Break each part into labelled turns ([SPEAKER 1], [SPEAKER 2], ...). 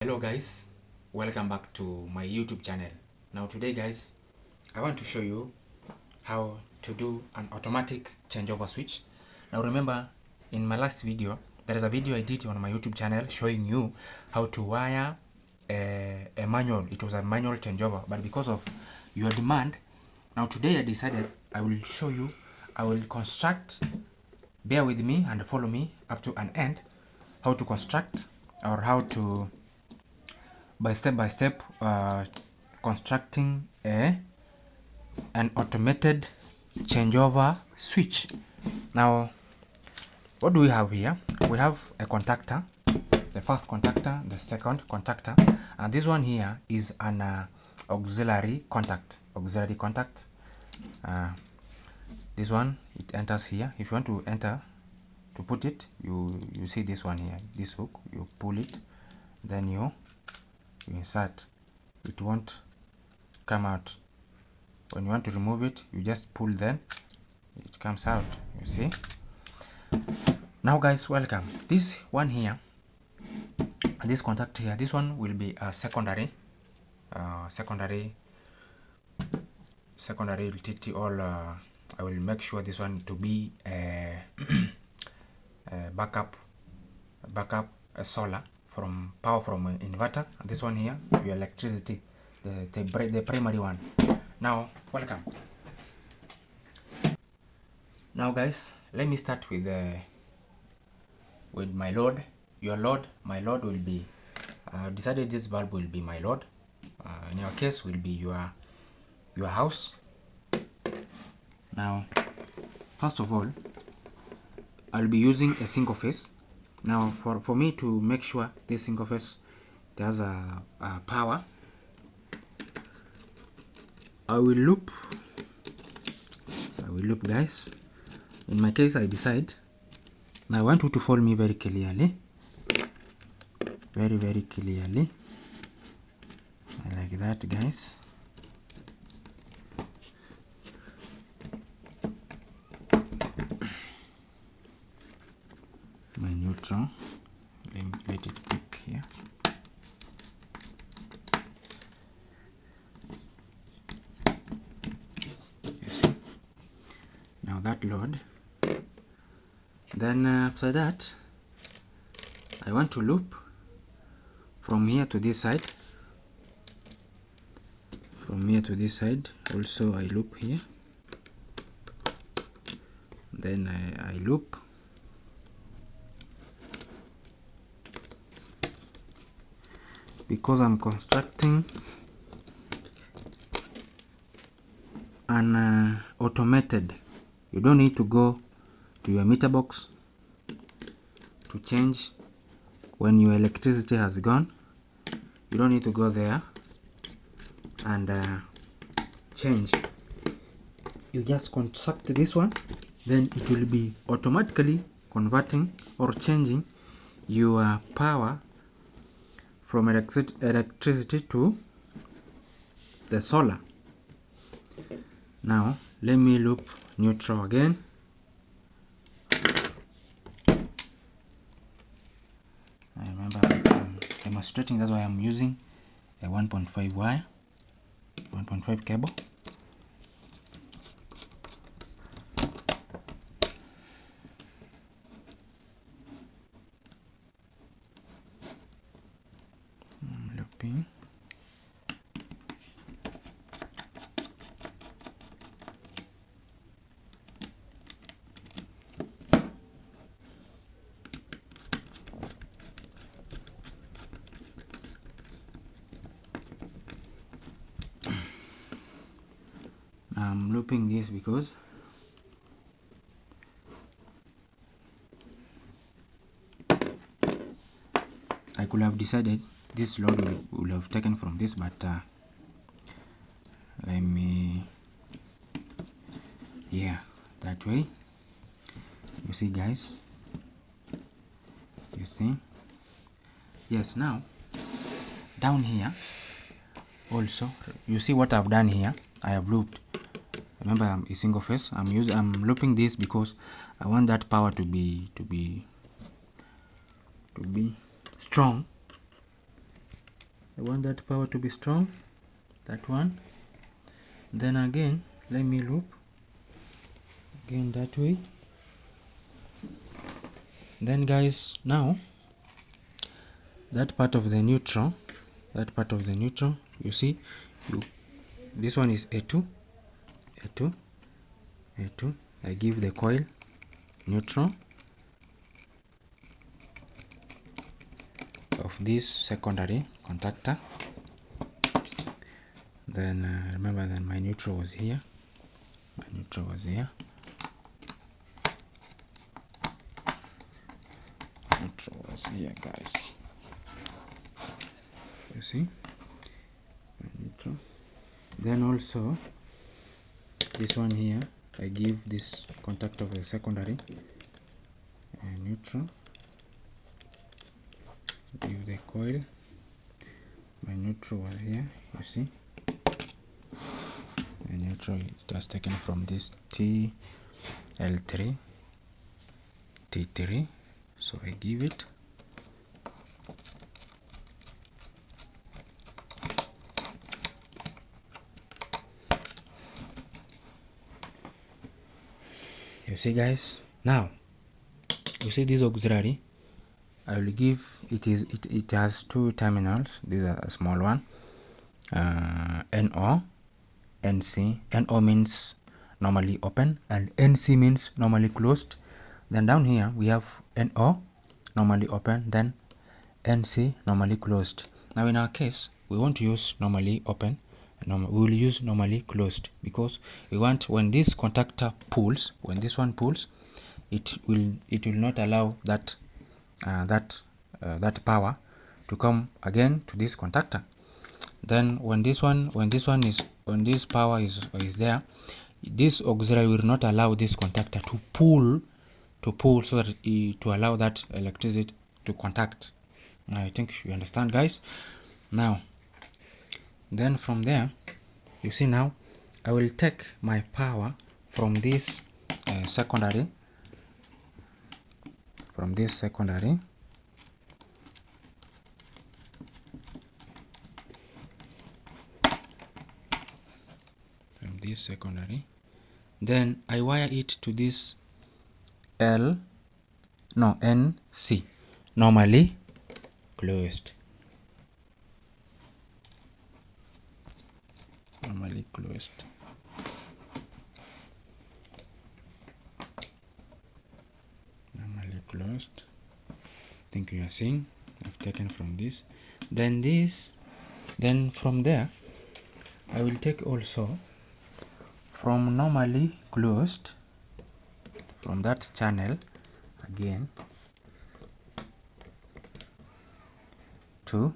[SPEAKER 1] Hello guys, welcome back to my YouTube channel. Now today guys, I want to show you how to do an automatic changeover switch. Now remember, in my last video, there is a video I did on my YouTube channel showing you how to wire a manual. It was a manual changeover, but because of your demand, now today I decided I will show you, I will construct, bear with me and follow me up to an end, how to construct or how to by step constructing an automated changeover switch. Now what do we have here? We have a contactor, the first contactor, the second contactor, and this one here is an auxiliary contact. This one, it enters here. If you want to enter, to put it, you see this one here, this hook, you pull it, then you insert. It won't come out. When you want to remove it, you just pull, then it comes out. You see. Now guys, welcome. This one here, this contact here, this one will be a secondary utility. I will make sure this one to be a backup solar from power from an inverter. And this one here, your electricity, the primary one. Now welcome. Now guys, let me start with my load. Your load, my load will be decided this bulb will be my load. In your case will be your house. Now first of all, I'll be using a single phase. Now for me to make sure this single phase does a power, I will loop guys. In my case, I decide, now I want you to follow me very clearly, very clearly, like that guys. My neutral, let it click here. You see, now that load. Then after that, I want to loop from here to this side. From here to this side, also I loop here. Then I loop. Because I'm constructing an automated, you don't need to go to your meter box to change when your electricity has gone. You don't need to go there and change. You just construct this one, then it will be automatically converting or changing your power from electricity to the solar. Now let me loop neutral again. I remember I'm demonstrating, that's why I'm using a 1.5 wire, 1.5 cable. Looping. I'm looping this because I could have decided this load will have taken from this, but let me, yeah, that way. You see guys, you see. Yes, now down here also, you see what I've done here. I have looped. Remember, I'm a single phase. I'm looping this because I want that power to be strong. I want that power to be strong, that one. Then again, let me loop again that way. Then guys, now that part of the neutral, you see, this one is A2, I give the coil neutral of this secondary contactor. Then remember that my neutral was here, neutral was here, guys. You see, my neutral. Then also this one here, I give this contact of the secondary neutral, give the coil, my neutral was here, you see, the neutral it was taken from this TL3 T3, so I give it, you see guys. Now you see this auxiliary, I will give it has two terminals. These are a small one, NO, NC. NO means normally open and NC means normally closed. Then down here we have NO normally open, then NC normally closed. Now in our case we want to use normally open, we will use normally closed because we want when this contactor pulls, when this one pulls, it will not allow that that power to come again to this contactor. Then when this power is there, this auxiliary will not allow this contactor to pull so that to allow that electricity to contact. I think you understand, guys. Now then from there, you see, now I will take my power from this secondary, then I wire it to this NC, normally closed. Normally closed. I think you are seeing I've taken from this. Then from there I will take also from normally closed, from that channel again to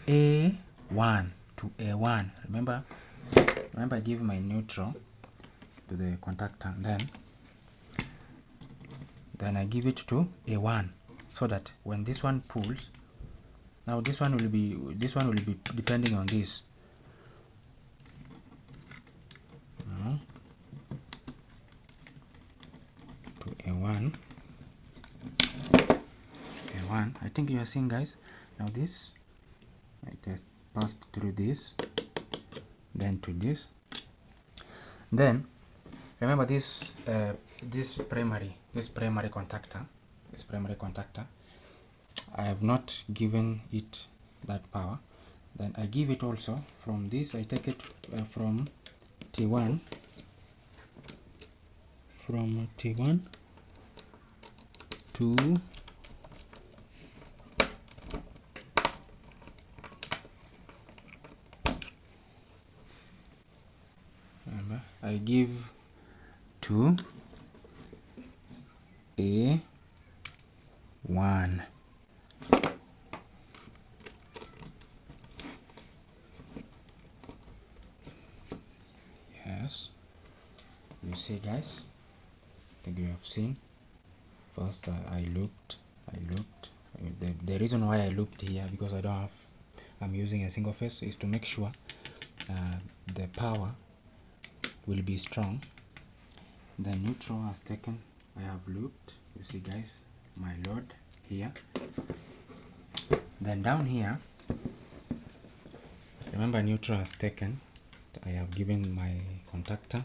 [SPEAKER 1] A1, remember I give my neutral to the contactor, then I give it to A1, so that when this one pulls, now this one will be depending on this. To A1, I think you are seeing, guys. Now this I just passed through this, then to this. Then remember this primary contactor, I have not given it that power. Then I give it also from this, I take it from T1, to I give to A1. Yes, you see, guys, I think you have seen. First I looped. The reason why I looped here, because I'm using a single phase, is to make sure the power will be strong. The neutral has taken, I have looped. You see, guys, my load here. Then down here, remember neutral has taken. I have given my contactor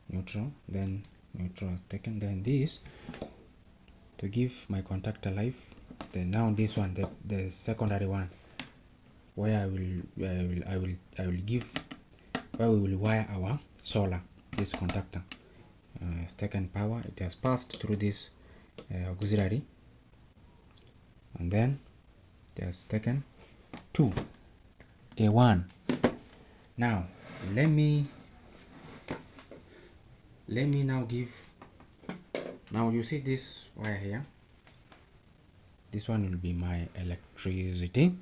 [SPEAKER 1] neutral, then neutral has taken. Then this to give my contactor life. Then now this one, the secondary one, where I will give, where we will wire our solar. This contactor has taken power. It has passed through this auxiliary, and then it has taken 2 A1. Now let me now give. Now you see this wire here. This one will be my electricity,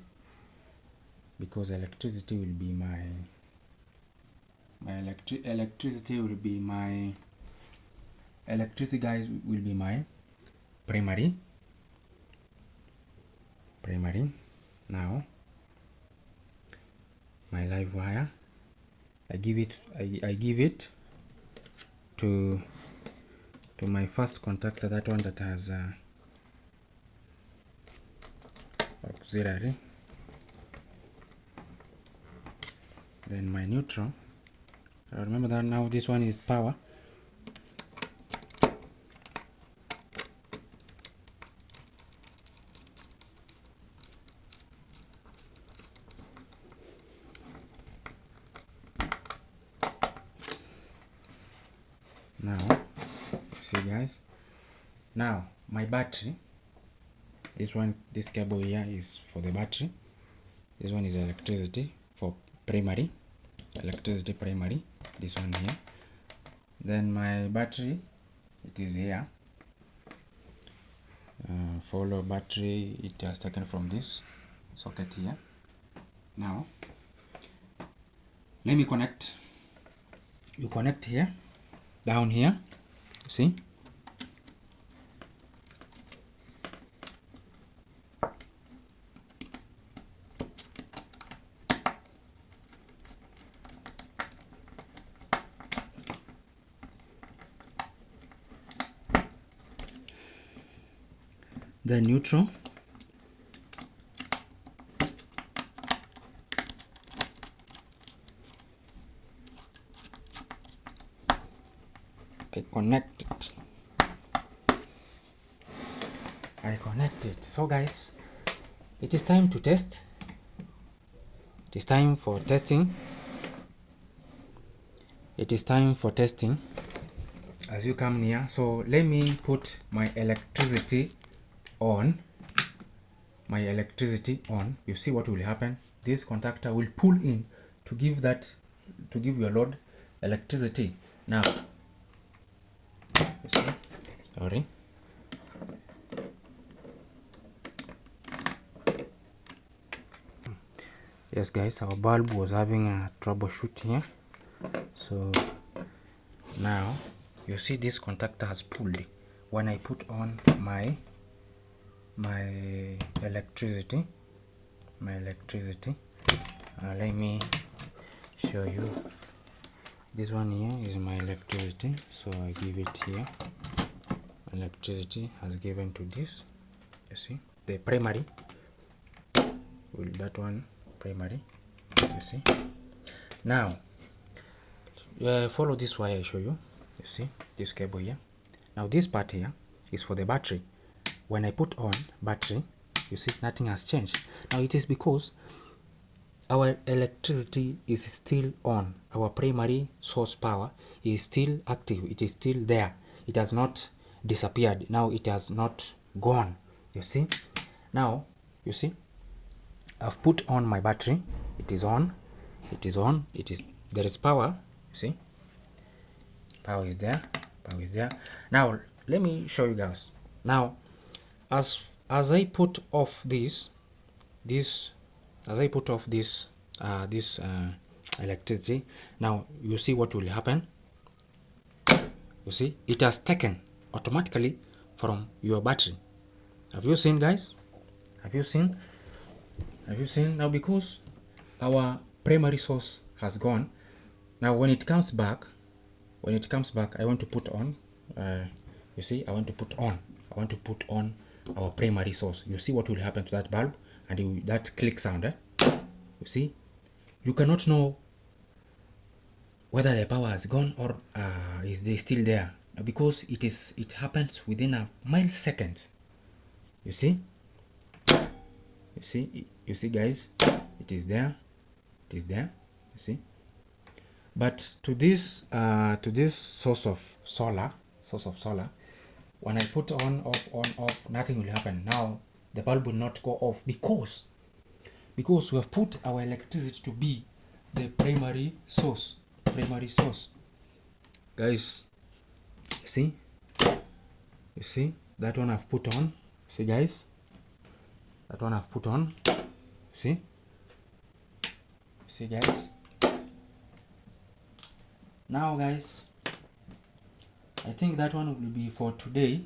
[SPEAKER 1] because electricity will be my electricity guys will be my primary. Now my live wire, I give it to my first contactor, that one that has auxiliary. Then my neutral, remember that now this one is power. Now see guys, now my battery, this cable here is for the battery. This one is electricity for primary, this one here. Then my battery, it is here, follow battery, it has taken from this socket here. Now let me connect. You connect here, down here, see. The neutral, I connect it. So guys, it is time to test. It is time for testing. As you come near, so let me put my electricity on. You see what will happen. This contactor will pull in to give your load electricity. Now you see, sorry, yes guys, our bulb was having a troubleshoot here. So now you see this contactor has pulled when I put on my electricity. Let me show you. This one here is my electricity, so I give it here. Electricity has given to this, you see, the primary, with that one primary, you see. Now follow this wire I show you. You see this cable here. Now this part here is for the battery. When I put on battery, you see nothing has changed. Now it is because our electricity is still on. Our primary source power is still active. It is still there. It has not disappeared. Now it has not gone. You see. Now you see, I've put on my battery. It is on. There is power. You see, power is there. Now let me show you guys. Now as I put off this electricity, now you see what will happen. You see, it has taken automatically from your battery. Have you seen, guys? Have you seen? Now because our primary source has gone, now when it comes back, I want to put on, you see, I want to put on our primary source, you see what will happen to that bulb, and that click sound, you see, you cannot know whether the power has gone or is they still there, because it happens within a millisecond. You see, you see guys, it is there, you see. But to this source of solar, when I put on, off, nothing will happen. Now the bulb will not go off, because we have put our electricity to be the primary source. Guys, you see that one I've put on. See guys, that one I've put on. See guys. Now guys, I think that one will be for today.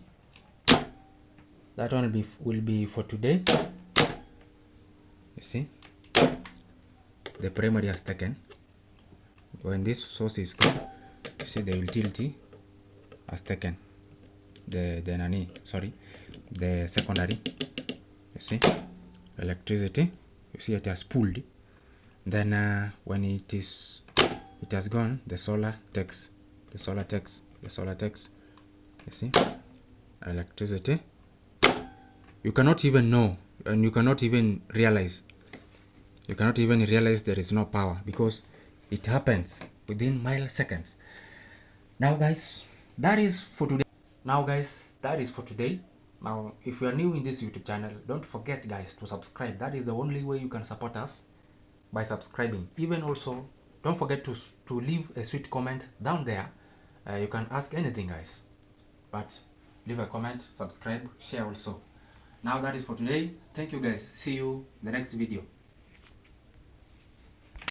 [SPEAKER 1] That one will be for today. You see, the primary has taken. When this source is gone, you see the utility has taken the secondary. You see, electricity, you see it has pulled. Then when it has gone, the solar takes. You see, electricity. You cannot even know, and you cannot even realize there is no power, because it happens within milliseconds. Now guys, that is for today. Now if you are new in this YouTube channel, don't forget guys to subscribe. That is the only way you can support us, by subscribing. Even also, don't forget to leave a sweet comment down there. You can ask anything guys, but leave a comment, subscribe, share also. Now that is for today. Thank you guys. See you in the next video.